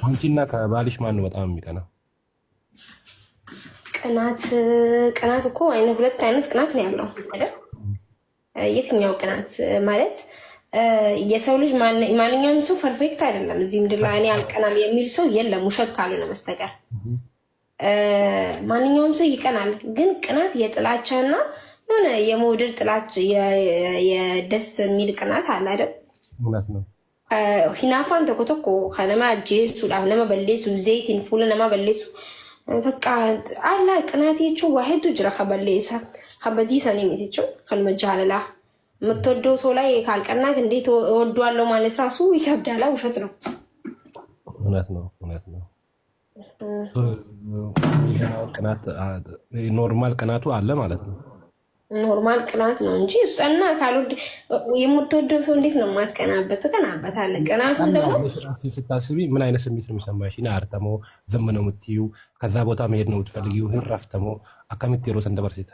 አንቺና ከባልሽ ማን ነው በጣም የሚቀናው? ቅናት እኮ ሁለት አይነት ቅናት ነው ያለው አይደል? የትኛው ቅናት ማለት የሰው ልጅ ማንኛውም ሰው ፐርፌክት አይደለም። እዚህ ምድር ላይ እኔ አልቀናም የሚል ሰው የለም፣ ውሸት ካልሆነ በስተቀር ማንኛውም ሰው ይቀናል። ግን ቅናት የጥላቻና የሆነ የመውደድ ጥላቻ የደስ የሚል ቅናት አለ አይደል? እውነት ነው። ሂናፋን ተኮተኮ ከነማ ጄሱ ለማ በሌሱ ዘይቲን ፉለ ነማ በሌሱ በቃ አላ ቅናቴቹ ዋሂዱ ጅራ ከበሌሳ ከበዲሳ ነው የሚትቹ ከልመጃለላ የምትወደው ሰው ላይ ካልቀናት እንዴት እወደዋለሁ ማለት ራሱ ይከብዳል። ውሸት ነው። እውነት ነው። ቅናት ኖርማል ቅናቱ አለ ማለት ነው። ኖርማል ቅናት ነው እንጂ እሷና ካልወድ የምትወደው ሰው እንዴት ነው የማትቀናበት? ትቀናበታለህ። ቅናቱን ደግሞ ስታስቢ ምን አይነት ስሜት ነው የሚሰማሽ? አርተሞ ዝም ነው የምትይው? ከዛ ቦታ መሄድ ነው የምትፈልጊው? ህራፍተሞ አካሚት ሮስ እንደበርሲታ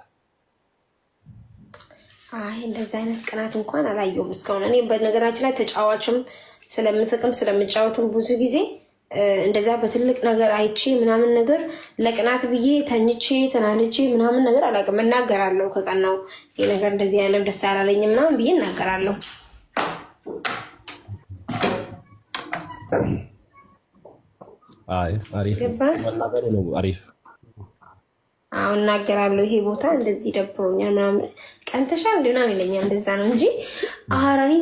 እንደዚህ አይነት ቅናት እንኳን አላየሁም እስካሁን። እኔ በነገራችን ላይ ተጫዋችም ስለምስቅም ስለምጫወትም ብዙ ጊዜ እንደዛ በትልቅ ነገር አይቼ ምናምን ነገር ለቅናት ብዬ ተኝቼ ተናንቼ ምናምን ነገር አላውቅም። እናገራለሁ ከቀናው ይሄ ነገር እንደዚህ ያለው ደስ አላለኝ ምናምን ብዬ እናገራለሁ። አሪፍ ነው። አሪፍ እናገራለሁ። ይሄ ቦታ እንደዚህ ደብሮኛል ምናምን ቀንተሻል እንደና ይለኛል። እንደዛ ነው እንጂ አራኒ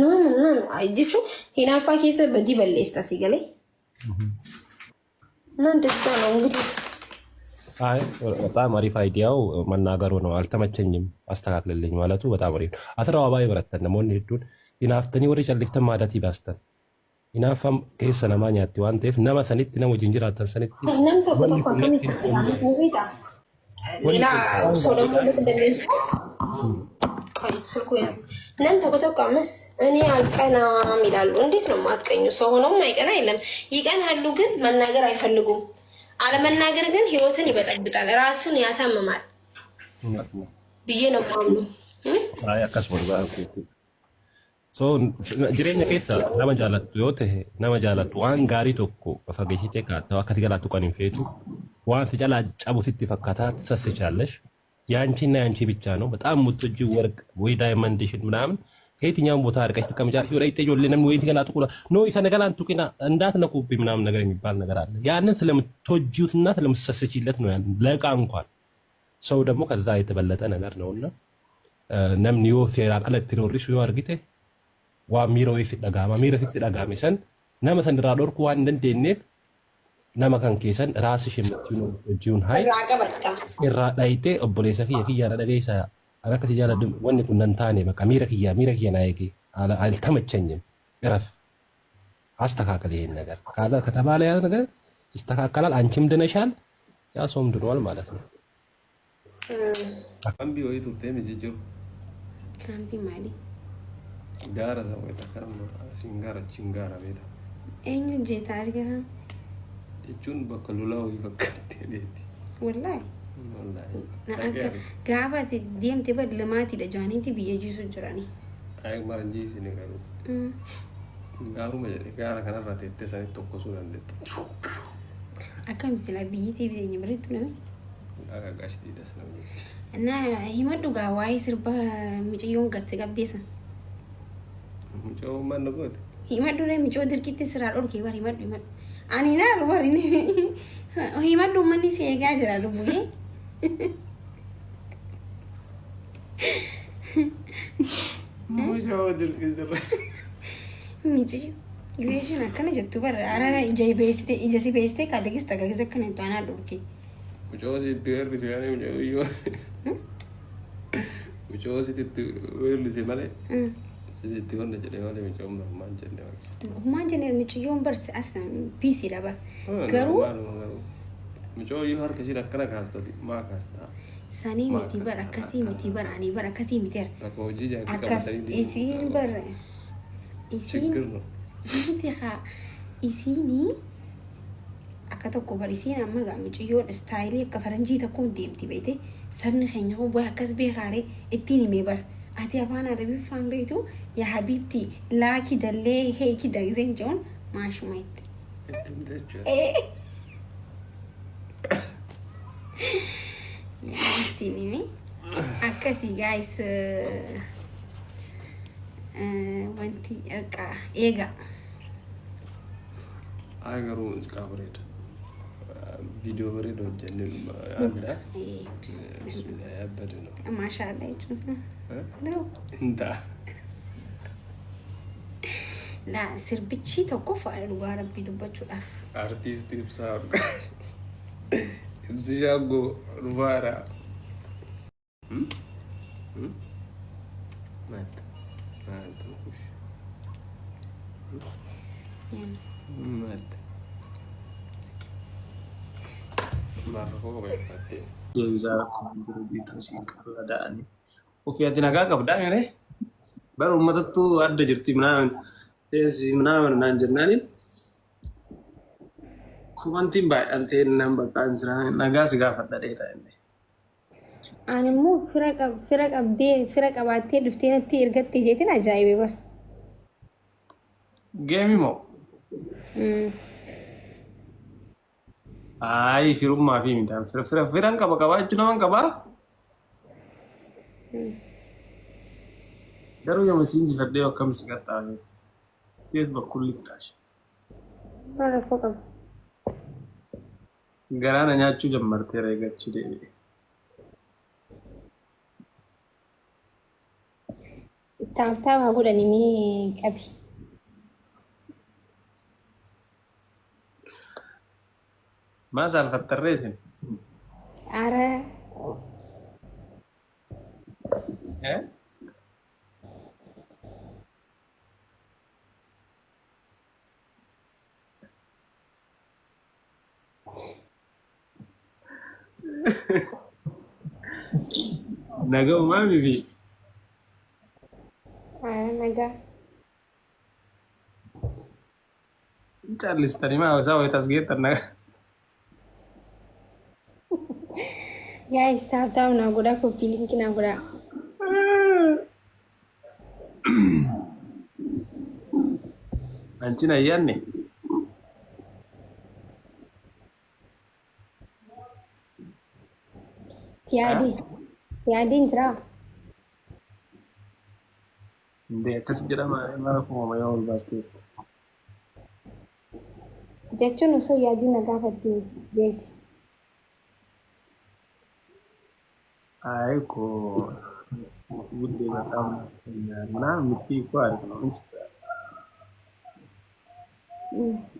ነው አይዲቹ ሂናፋ ኬሰ በዲ በለስታ ሲገለይ እንደዛ ነው እንግዲህ። በጣም አሪፍ አይዲያው መናገሩ ነው። አልተመቸኝም አስተካክልልኝ ማለቱ በጣም አሪፍ ነው። አትራዋባይ በረተን ነው ሄዱን ይናፍተኒ ወደ ጨልክተ ማዳት ይባስተን ይናፋም ከሰ ነማኛቲ ዋንቴፍ ነማ ሰኒት ነው ወጅንጅራተን ሰኒት ሌላ ሰው ደግሞ ልክ እንደሚወስዱት ስልኩ ያዝ እናንተ ከተቋመስ እኔ አልቀናም ይላሉ። እንዴት ነው የማትቀኙ? ሰው ሆኖም አይቀና የለም። ይቀናሉ፣ ግን መናገር አይፈልጉም። አለመናገር ግን ህይወትን ይበጠብጣል፣ ራስን ያሳምማል ብዬ ነው ማምኑ። jireenya keessa nama jaalattu yoo ta'e nama jaalattu waan gaarii tokko fageessitee kaa'attee akka jaalattu kan hin feetu waan si jalaa cabu sitti fakkaataa ትሰስቻለሽ። ያንቺና ያንቺ ብቻ ነው። በጣም የምትወጂው ወርቅ ወይ ዳይመንድሽን ምናምን ከየትኛውም ቦታ አርቀሽ ትቀምጫለሽ። ወደ ይጠጆልንም ወይ ትገላጡ ነው ይሰነገላን ቱቂና እንዳትነኩብኝ ምናምን ነገር የሚባል ነገር አለ። ያንን ስለምትወጂውና ስለምትሰስችለት ነው። ያን ለቃ እንኳን ሰው ደግሞ ከዛ የተበለጠ ነገር ነውና namni yoo seeraan alatti roorrisu yoo argite waan miira wayii dhagaama. Miira sitti dhagaame san nama san irraa dhorku waan hin dandeenyeef nama kan keessan raasi shimmachuun hojiun hayi irraa dhayitee obboleessa kiyya dhageessa akkasi jaaladhu wanni kun nan taane bakka miira kiyya na eege altamachanyim iraf አስተካከል ይሄን ነገር ከተባለ ያ ነገር ይስተካከላል። አንቺም ድነሻል፣ ያ ሰውም ድኗል ማለት ነው። አካምቢ ወይ ቱቴ ሚዚጅሩ ካምቢ ማሊ ጋራ ሰው ተከረም ሲንጋራ ቤታ ኤኝ ጄታ አርገ እጁን በከሉላው ይፈከት ዴዲ ወላሂ ጋባቲ ዲምቲ በድ ለማቲ ለጃኒቲ ቢየጂሱ ጅራኒ አይ ማርንጂ ሲነገሩ ጋሩ መጀለ ጋራ ከነራተ ተሰኒ ተቆሱ እንደት አካም ሲላ ቢይቲ ቢየኝ ብሪቱ ነው አጋጋሽቲ ደስ ነው እና ሂመዱ ጋር ዋይ ስርባ ምጭዮን ገስ ጋብዴሳ ምጭዮ ማን ነው ጎት ሂመዱ ላይ ምጭዮ ድርቂት ስራ ኦርኬ ባሪ ሂመዱ አኒና ወሪኒ ሂመዱ ማን ሲጋ ጅራሉ ቡዬ ምጭዮ ድርቂት ስራ ምጭዮ ግሬሽን አከነ ጀቱ በር አራ ኢጀሲ ቤስቴ ካደግስ ተጋግዘ ከነ ጣና ዶርኬ Muchos sitios que se van yo muchos sitios se vale sitios donde te vale mucho manchen muchos bers asna PC la bar garu muchos yo har que si la cara gasta ma gasta sani miti bar akasi miti bar ani bar akasi miter akoji ja akas isin bar isin intiha isini akka tokko barisiin amma gaamiciyyoon istaayilii akka faranjii tokkoon deemti beete sabni keenya huboo akkas beekaare ittiin himee bar ati afaan arabii faan beektu yaa habiibti laaki dallee heeki dagzeen joon maashuma itti Tini akkasii guys wanti eega agaruu qabareeda video bareeda hojjennee anda bismillah yabbadno maashaallah jechuun inta la sirbichi tokko fa'a dhugaa rabbii dubbachuudhaaf artist ibsaa ibsijago rufara mat kush mat marko befate Deebizaa rakkoon jiru biituu siin qabla da'anii. Ofii ati nagaa qabdaa mere? Bara uummatattu adda jirti minaamin seensi minaamin naan jennaaniin kumantiin baay'een ta'e nan baqqaan jiran nagaa si gaafadha dheetaa inni. Ani immoo fira qabaattee dhuftee natti ergattee jeetiin ajaa'ibee bara. Geemi moo? Ayi firummaa fi miidhaan firan qaba qabaachuu naman qabaa. Garuu yoo masiin jifadhee akkam si qaxxaame teet bakkul lixxaashi. Maal rakkoo qaba? Garaana nyaachuu jammartee reegachi deebi'e. Taa'aa godhanii mii qabi. Maa saalfattarree isin? Ara. Naga umaa bibi. Naga. Callistanii maa isaa wayitas geettan naga. Guys, tap na goda ko feeling kina goda. Anchi na yanne. Tiadi intera. Inde akas jedhama mara kuma mayaa ol baastee. Jechuun osoo yaadii na gaafatti jeeti. Aiko bude matam na miti ko arko.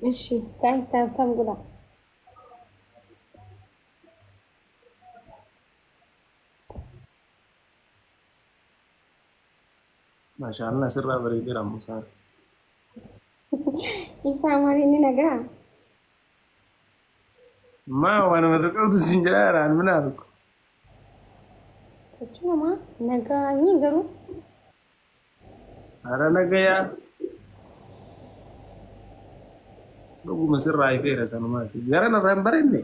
Ishi, guys, tap goda. Mashallah sirra bareedira Musa. Isa mari ni naga. Ma wana mataqawdu sinjara mana arko. Cuma naga ni garu. Ara naga ya. Lugu masirra ifera sanuma. Gara na rambarenne.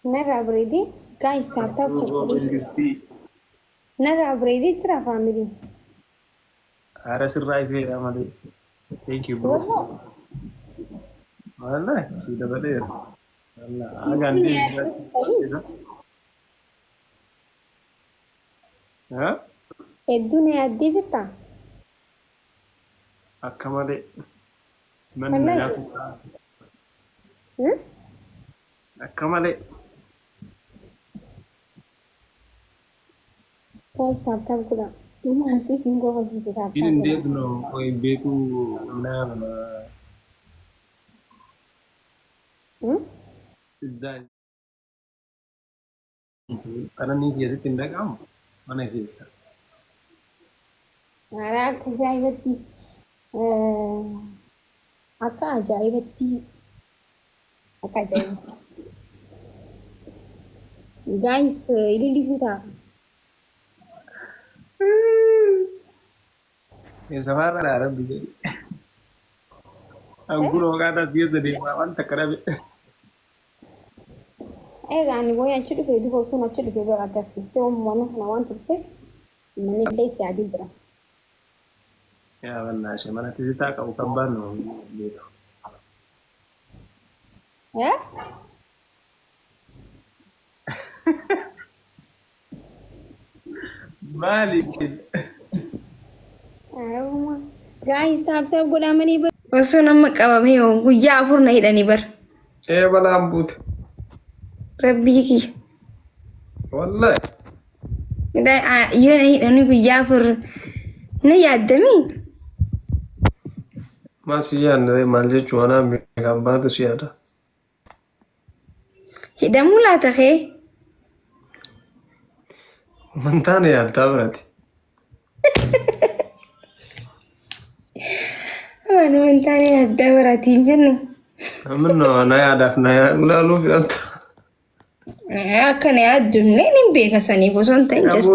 Nara bredi, guys, tap. Nara bredi tra family. Ara sirra ifera mali. Thank you bro. Wallahi sida bader. Allah agan di. Ha? Eddu ne addi jirta? Akkamale. Man nyaatu. Akkamale. Guys, tap goda. Ini hati singgo kasi tap. Ini dia no oi betu na Zai. Karena ni dia tindak kamu. Mana dia? Nara ajaibati. Akka ajaibati. Guys, ini lihuta. Yang sama ada juga. Aku loh kata dia jadi lawan takkan Gani voi accedo che tu qualcuno accede che per adesso te un buono na want to take non è lei si adidra yaa bannaashe mana tisitaa qabu kan baannu beetu. Maaliif? Guys, taaptaa godhamanii bar. Osoo nama qabamee guyyaa 4 na hidhanii bar. Balaan buute. Rabbii kiyya. Wallahi. Yoo na hidhanii guyyaa 4 na yaaddamii. Maal si yaadne maal jechuun anaa meeqaan baatu si yaada? Hidhamuu laata kee? Wantaane yaaddaa birati. Wantaane yaaddaa birati hin jennu. Amino na yaadaaf na ilaaluu filata. Akka na yaaddu illee ni beeka sanii bosonta hin jirti.